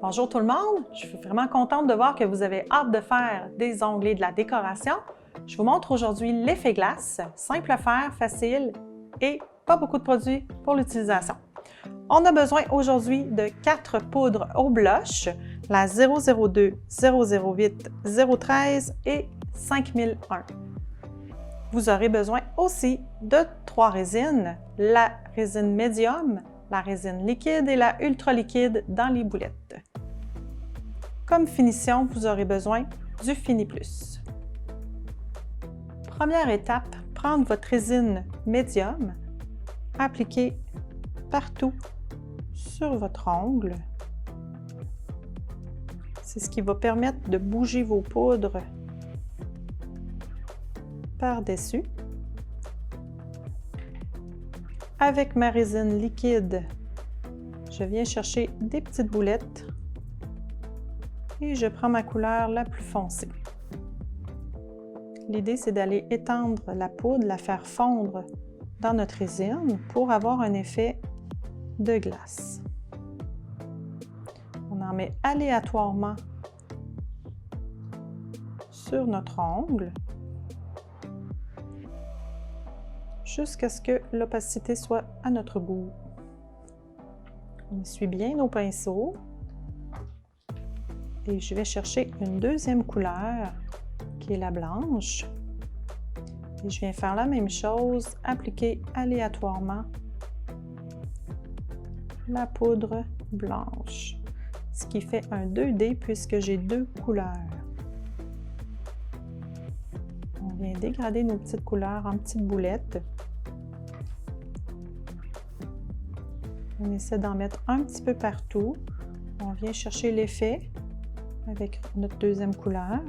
Bonjour tout le monde! Je suis vraiment contente de voir que vous avez hâte de faire des ongles et de la décoration. Je vous montre aujourd'hui l'effet glace, simple à faire, facile et pas beaucoup de produits pour l'utilisation. On a besoin aujourd'hui de 4 poudres au blush, la 002, 008, 013 et 5001. Vous aurez besoin aussi de 3 résines, la résine médium, la résine liquide et la ultra liquide dans les boulettes. Comme finition, vous aurez besoin du Fini Plus. Première étape, prendre votre résine médium, appliquer partout sur votre ongle. C'est ce qui va permettre de bouger vos poudres par-dessus. Avec ma résine liquide, je viens chercher des petites boulettes et je prends ma couleur la plus foncée. L'idée, c'est d'aller étendre la poudre, la faire fondre dans notre résine pour avoir un effet de glace. On en met aléatoirement sur notre ongle jusqu'à ce que l'opacité soit à notre goût. On essuie bien nos pinceaux et je vais chercher une deuxième couleur qui est la blanche. Et je viens faire la même chose, appliquer aléatoirement la poudre blanche, ce qui fait un 2D puisque j'ai deux couleurs. On vient dégrader nos petites couleurs en petites boulettes. On essaie d'en mettre un petit peu partout. On vient chercher l'effet avec notre deuxième couleur.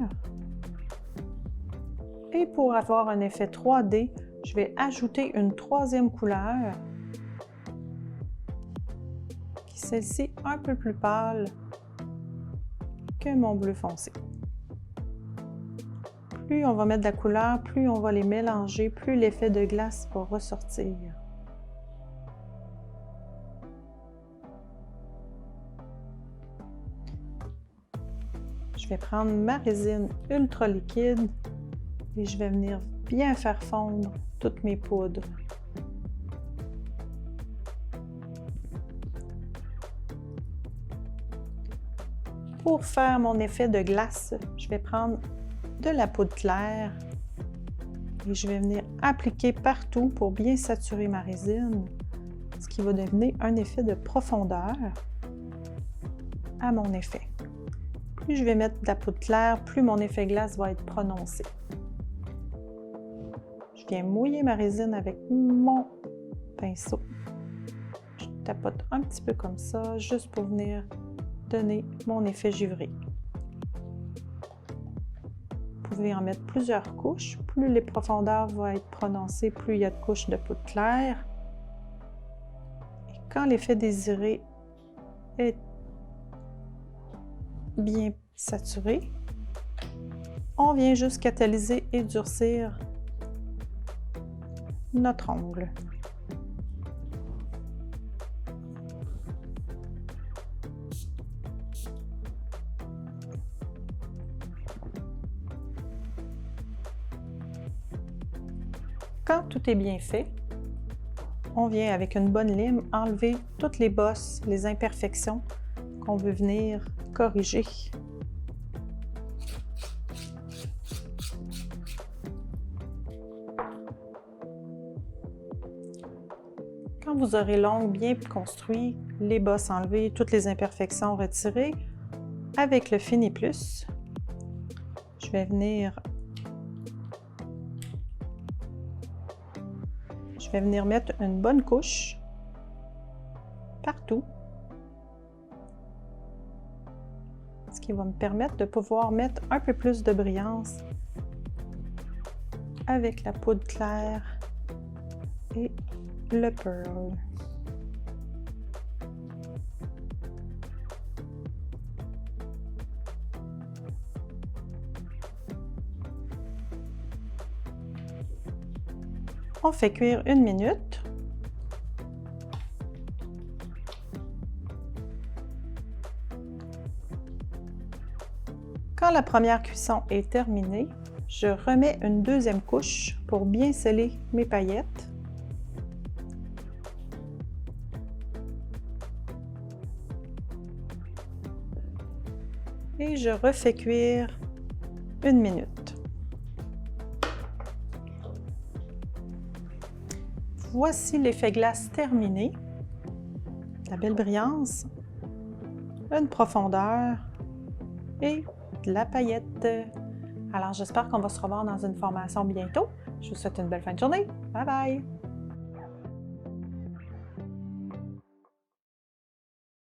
Et pour avoir un effet 3D, je vais ajouter une troisième couleur, qui est celle-ci un peu plus pâle que mon bleu foncé. Plus on va mettre de la couleur, plus on va les mélanger, plus l'effet de glace va ressortir. Je vais prendre ma résine ultra liquide et je vais venir bien faire fondre toutes mes poudres. Pour faire mon effet de glace, je vais prendre de la poudre claire et je vais venir appliquer partout pour bien saturer ma résine, ce qui va donner un effet de profondeur à mon effet. Plus je vais mettre de la poudre claire, plus mon effet glace va être prononcé. Je viens mouiller ma résine avec mon pinceau. Je tapote un petit peu comme ça, juste pour venir donner mon effet givré. Vous pouvez en mettre plusieurs couches. Plus les profondeurs vont être prononcées, plus il y a de couches de poudre claire. Et quand l'effet désiré est bien saturé, on vient juste catalyser et durcir notre ongle. Quand tout est bien fait, on vient avec une bonne lime enlever toutes les bosses, les imperfections qu'on veut venir corriger. Quand vous aurez l'ongle bien construit, les bosses enlevées, toutes les imperfections retirées, avec le Fini Plus, je vais venir mettre une bonne couche partout, ce qui va me permettre de pouvoir mettre un peu plus de brillance avec la poudre claire et le pearl. On fait cuire 1 minute. Quand la première cuisson est terminée, je remets une deuxième couche pour bien sceller mes paillettes. Et je refais cuire 1 minute. Voici l'effet glace terminé. La belle brillance, une profondeur et de la paillette. Alors, j'espère qu'on va se revoir dans une formation bientôt. Je vous souhaite une belle fin de journée. Bye bye!